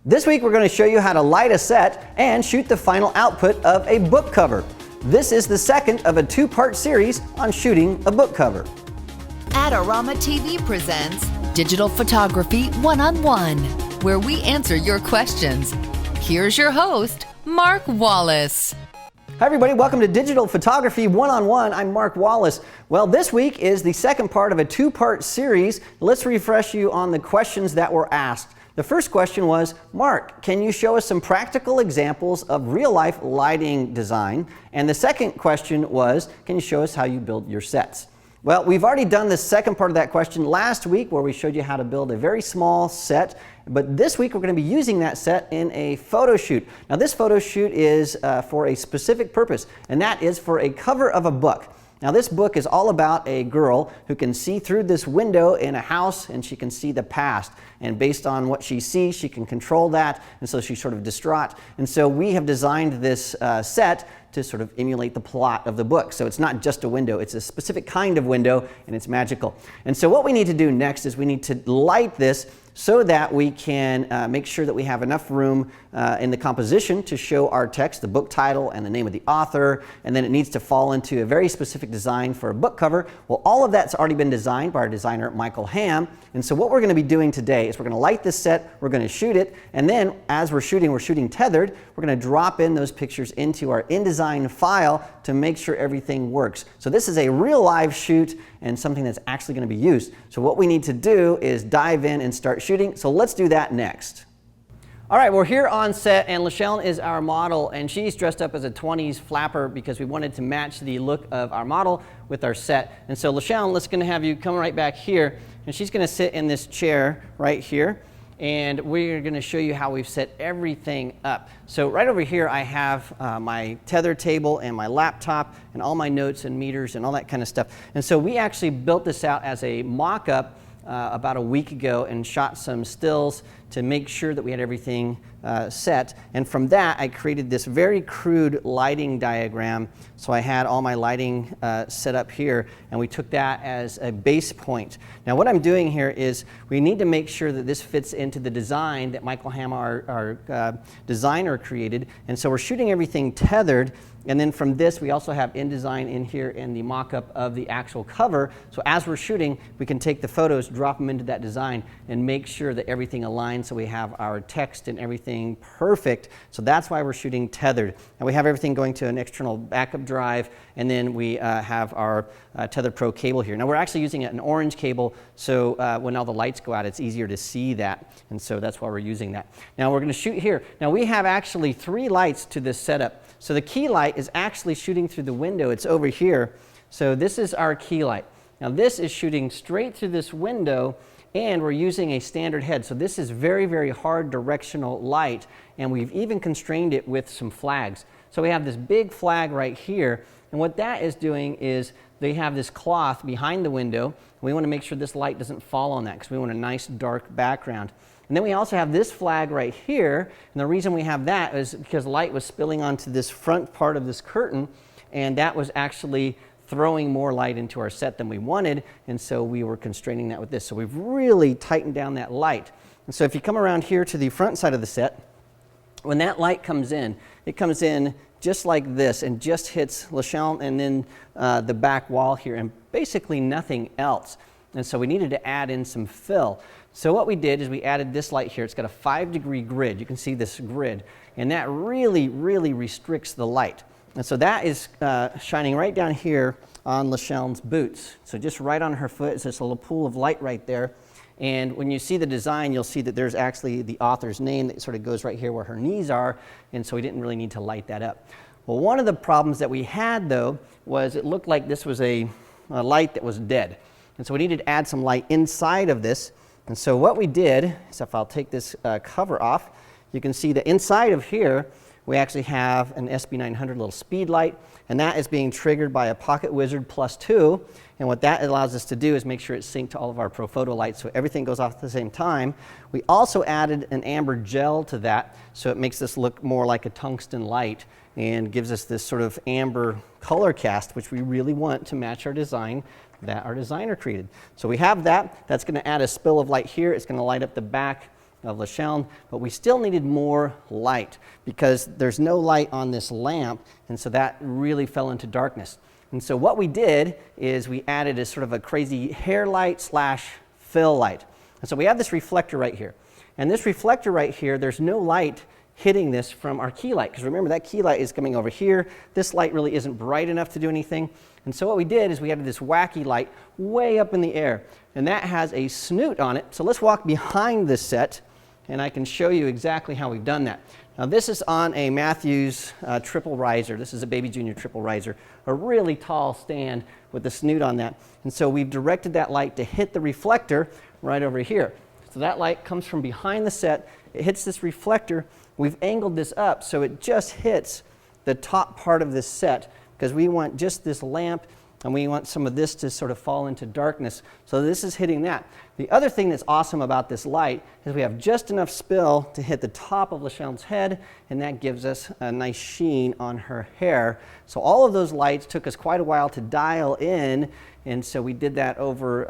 This week we're going to show you how to light a set and shoot the final output of a book cover. This is the second of a two-part series on shooting a book cover. Adorama TV presents Digital Photography One-on-One, where we answer your questions. Here's your host, Mark Wallace. Hi everybody, welcome to Digital Photography One-on-One. I'm Mark Wallace. Well, this week is the second part of a two-part series. Let's refresh you on the questions that were asked. The first question was, Mark, can you show us some practical examples of real-life lighting design? And the second question was, can you show us how you build your sets? Well, we've already done the second part of that question last week where we showed you how to build a very small set, but this week we're going to be using that set in a photo shoot. Now this photo shoot is for a specific purpose, and that is for a cover of a book. Now this book is all about a girl who can see through this window in a house and she can see the past. And based on what she sees, she can control that, and so she's sort of distraught. And so we have designed this set to sort of emulate the plot of the book. So it's not just a window, it's a specific kind of window, and it's magical. And so what we need to do next is we need to light this so that we can make sure that we have enough room in the composition to show our text, the book title and the name of the author, and then it needs to fall into a very specific design for a book cover. Well, all of that's already been designed by our designer, Michael Ham. And so what we're going to be doing today is we're going to light this set, we're going to shoot it, and then as we're shooting tethered, we're going to drop in those pictures into our InDesign file to make sure everything works. So this is a real live shoot and something that's actually going to be used. So what we need to do is dive in and start shooting. So let's do that next. All right, we're here on set and Lachelle is our model, and she's dressed up as a 20s flapper because we wanted to match the look of our model with our set. And so Lachelle, let's going to have you come right back here, and she's going to sit in this chair right here, and we're going to show you how we've set everything up. So right over here I have my tether table and my laptop and all my notes and meters and all that kind of stuff. And so we actually built this out as a mock-up about a week ago and shot some stills to make sure that we had everything set. And from that, I created this very crude lighting diagram. So I had all my lighting set up here, and we took that as a base point. Now what I'm doing here is we need to make sure that this fits into the design that Michael Ham, our designer, created. And so we're shooting everything tethered. And then from this, we also have InDesign in here and the mock-up of the actual cover. So as we're shooting, we can take the photos, drop them into that design, and make sure that everything aligns so we have our text and everything perfect. So that's why we're shooting tethered. And we have everything going to an external backup drive, and then we have our Tether Pro cable here. Now we're actually using an orange cable, so when all the lights go out, it's easier to see that. And so that's why we're using that. Now we're going to shoot here. Now we have actually 3 lights to this setup. So the key light is actually shooting through the window. It's over here. So this is our key light. Now this is shooting straight through this window, and we're using a standard head. So this is very, very hard directional light, and we've even constrained it with some flags. So we have this big flag right here, and what that is doing is they have this cloth behind the window. We want to make sure this light doesn't fall on that because we want a nice dark background. And then we also have this flag right here, and the reason we have that is because light was spilling onto this front part of this curtain, and that was actually throwing more light into our set than we wanted, and so we were constraining that with this. So we've really tightened down that light. And so if you come around here to the front side of the set, when that light comes in, it comes in just like this and just hits Lachelle and then the back wall here, and basically nothing else. And so we needed to add in some fill. So what we did is we added this light here. It's got a 5-degree grid. You can see this grid, and that really, really restricts the light. And so that is shining right down here on Lachelle's boots. So just right on her foot is this little pool of light right there. And when you see the design, you'll see that there's actually the author's name that sort of goes right here where her knees are, and so we didn't really need to light that up. Well, one of the problems that we had, though, was it looked like this was a light that was dead. And so we needed to add some light inside of this. And so what we did is, if I'll take this cover off, you can see that inside of here, we actually have an SB900 little speed light, and that is being triggered by a Pocket Wizard Plus 2. And what that allows us to do is make sure it's synced to all of our ProPhoto lights so everything goes off at the same time. We also added an amber gel to that, so it makes this look more like a tungsten light and gives us this sort of amber color cast, which we really want to match our design that our designer created. So we have that. That's going to add a spill of light here. It's going to light up the back of LaChelne, but we still needed more light because there's no light on this lamp, and so that really fell into darkness. And so what we did is we added a sort of a crazy hair light slash fill light. And so we have this reflector right here. And this reflector right here, there's no light hitting this from our key light, because remember that key light is coming over here. This light really isn't bright enough to do anything. And so what we did is we added this wacky light way up in the air, and that has a snoot on it. So let's walk behind this set and I can show you exactly how we've done that. Now this is on a Matthews triple riser. This is a Baby Junior triple riser, a really tall stand with the snoot on that. And so we've directed that light to hit the reflector right over here. So that light comes from behind the set, it hits this reflector. We've angled this up so it just hits the top part of this set, because we want just this lamp and we want some of this to sort of fall into darkness. So this is hitting that. The other thing that's awesome about this light is we have just enough spill to hit the top of LaChelne's head, and that gives us a nice sheen on her hair. So all of those lights took us quite a while to dial in, and so we did that over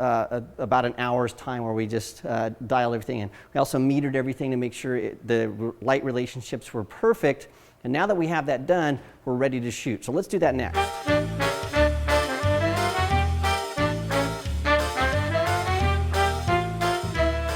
about an hour's time, where we just dialed everything in. We also metered everything to make sure the light relationships were perfect. And now that we have that done, we're ready to shoot. So let's do that next.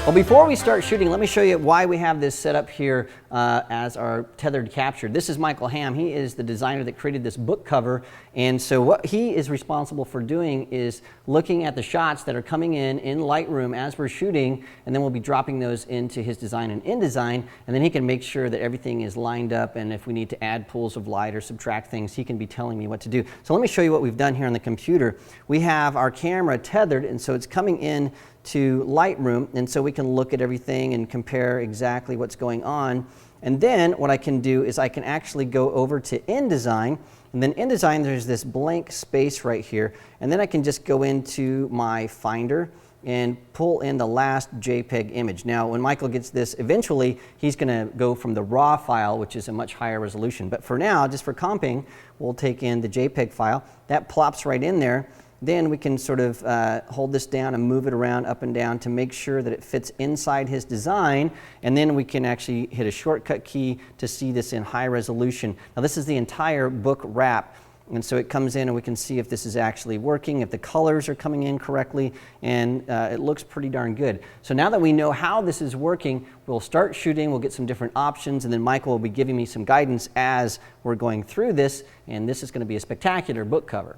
Well, before we start shooting, let me show you why we have this set up here as our tethered capture. This is Michael Hamm. He is the designer that created this book cover. And so what he is responsible for doing is looking at the shots that are coming in Lightroom as we're shooting, and then we'll be dropping those into his design and InDesign, and then he can make sure that everything is lined up, and if we need to add pools of light or subtract things, he can be telling me what to do. So let me show you what we've done here on the computer. We have our camera tethered, and so it's coming in to Lightroom, and so we can look at everything and compare exactly what's going on. And then what I can do is I can actually go over to InDesign, and then InDesign there's this blank space right here, and then I can just go into my Finder and pull in the last JPEG image. Now when Michael gets this, eventually he's going to go from the RAW file, which is a much higher resolution, but for now, just for comping, we'll take in the JPEG file. That plops right in there. Then we can sort of hold this down and move it around up and down to make sure that it fits inside his design, and then we can actually hit a shortcut key to see this in high resolution. Now this is the entire book wrap, and so it comes in and we can see if this is actually working, if the colors are coming in correctly, and it looks pretty darn good. So now that we know how this is working, we'll start shooting, we'll get some different options, and then Michael will be giving me some guidance as we're going through this, and this is going to be a spectacular book cover.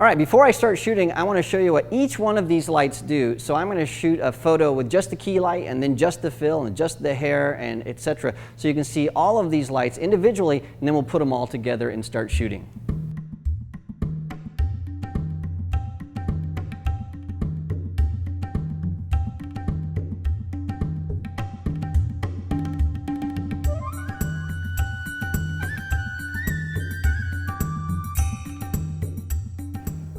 All right, before I start shooting, I want to show you what each one of these lights do. So I'm going to shoot a photo with just the key light, and then just the fill, and just the hair, and etc. So you can see all of these lights individually, and then we'll put them all together and start shooting.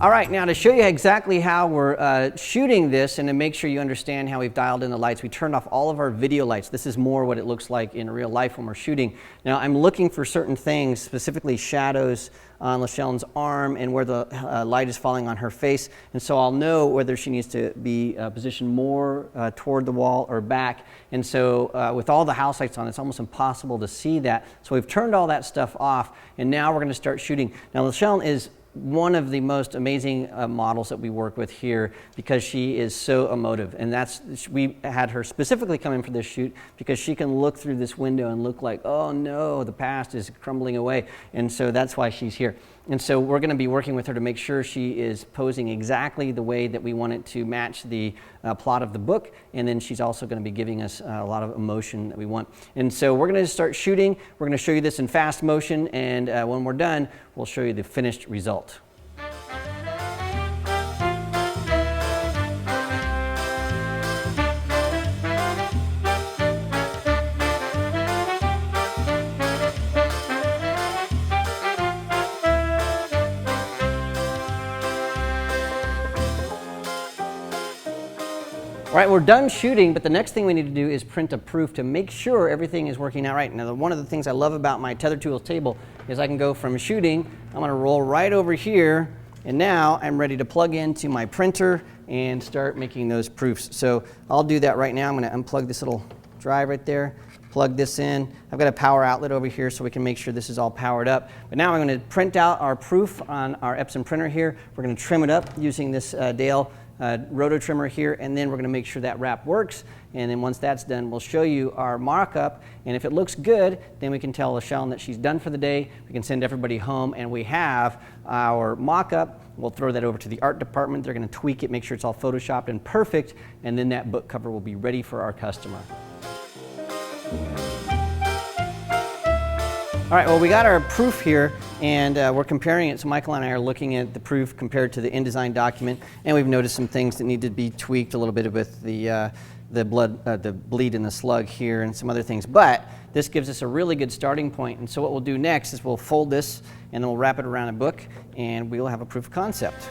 All right, now to show you exactly how we're shooting this, and to make sure you understand how we've dialed in the lights, we turned off all of our video lights. This is more what it looks like in real life when we're shooting. Now I'm looking for certain things, specifically shadows on LaChelne's arm and where the light is falling on her face, and so I'll know whether she needs to be positioned more toward the wall or back. And so with all the house lights on, it's almost impossible to see that. So we've turned all that stuff off, and now we're going to start shooting. Now LaChelne is one of the most amazing models that we work with here, because she is so emotive, and we had her specifically come in for this shoot because she can look through this window and look like, oh no, the past is crumbling away, and so that's why she's here. And so we're going to be working with her to make sure she is posing exactly the way that we want it to match the plot of the book, and then she's also going to be giving us a lot of emotion that we want. And so we're going to start shooting. We're going to show you this in fast motion, and when we're done, we'll show you the finished result. All right, we're done shooting, but the next thing we need to do is print a proof to make sure everything is working out right. Now, one of the things I love about my Tether Tools table is I can go from shooting, I'm going to roll right over here, and now I'm ready to plug into my printer and start making those proofs. So I'll do that right now. I'm going to unplug this little drive right there. Plug this in. I've got a power outlet over here so we can make sure this is all powered up. But now I'm going to print out our proof on our Epson printer here. We're going to trim it up using this Dale roto trimmer here, and then we're going to make sure that wrap works. And then once that's done, we'll show you our mock-up, and if it looks good, then we can tell LaShawn that she's done for the day. We can send everybody home, and we have our mock-up. We'll throw that over to the art department. They're going to tweak it, make sure it's all photoshopped and perfect, and then that book cover will be ready for our customer. All right, well, we got our proof here, and we're comparing it. So Michael and I are looking at the proof compared to the InDesign document, and we've noticed some things that need to be tweaked a little bit with the bleed in the slug here and some other things. But this gives us a really good starting point. And so what we'll do next is we'll fold this, and then we'll wrap it around a book, and we'll have a proof of concept.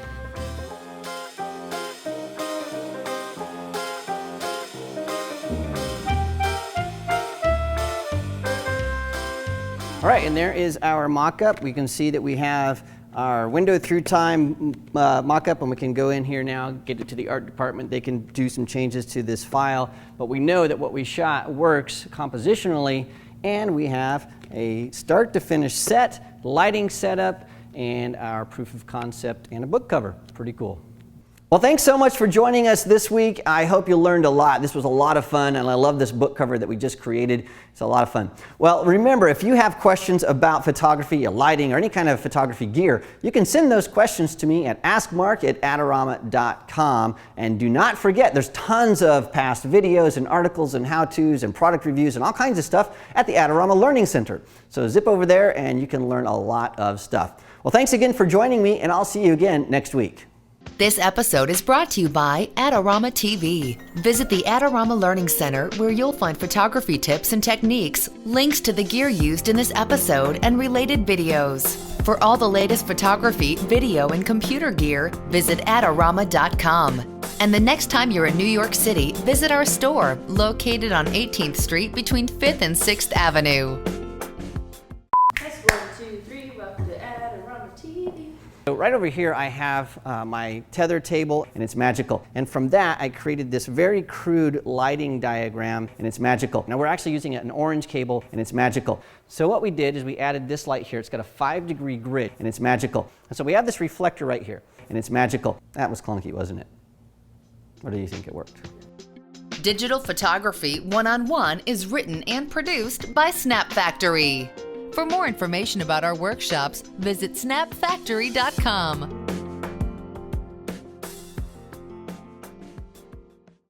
All right, and there is our mock-up. We can see that we have our window through time mock-up, and we can go in here now, get it to the art department. They can do some changes to this file, but we know that what we shot works compositionally, and we have a start to finish set, lighting setup, and our proof of concept and a book cover. Pretty cool. Well, thanks so much for joining us this week. I hope you learned a lot. This was a lot of fun, and I love this book cover that we just created. It's a lot of fun. Well, remember, if you have questions about photography or lighting or any kind of photography gear, you can send those questions to me at askmark@adorama.com. And do not forget, there's tons of past videos and articles and how-tos and product reviews and all kinds of stuff at the Adorama Learning Center. So zip over there and you can learn a lot of stuff. Well, thanks again for joining me, and I'll see you again next week. This episode is brought to you by Adorama TV. Visit the Adorama Learning Center where you'll find photography tips and techniques, links to the gear used in this episode, and related videos. For all the latest photography, video, and computer gear, visit Adorama.com. And the next time you're in New York City, visit our store located on 18th Street between 5th and 6th Avenue. That's 1, 2, 3. Welcome to Adorama TV. So right over here I have my tether table, and it's magical. And from that I created this very crude lighting diagram, and it's magical. Now we're actually using an orange cable, and it's magical. So what we did is we added this light here. It's got a 5-degree grid, and it's magical. And so we have this reflector right here, and it's magical. That was clunky, wasn't it? Or do you think it worked? Digital Photography One-on-One is written and produced by Snap Factory. For more information about our workshops, visit snapfactory.com.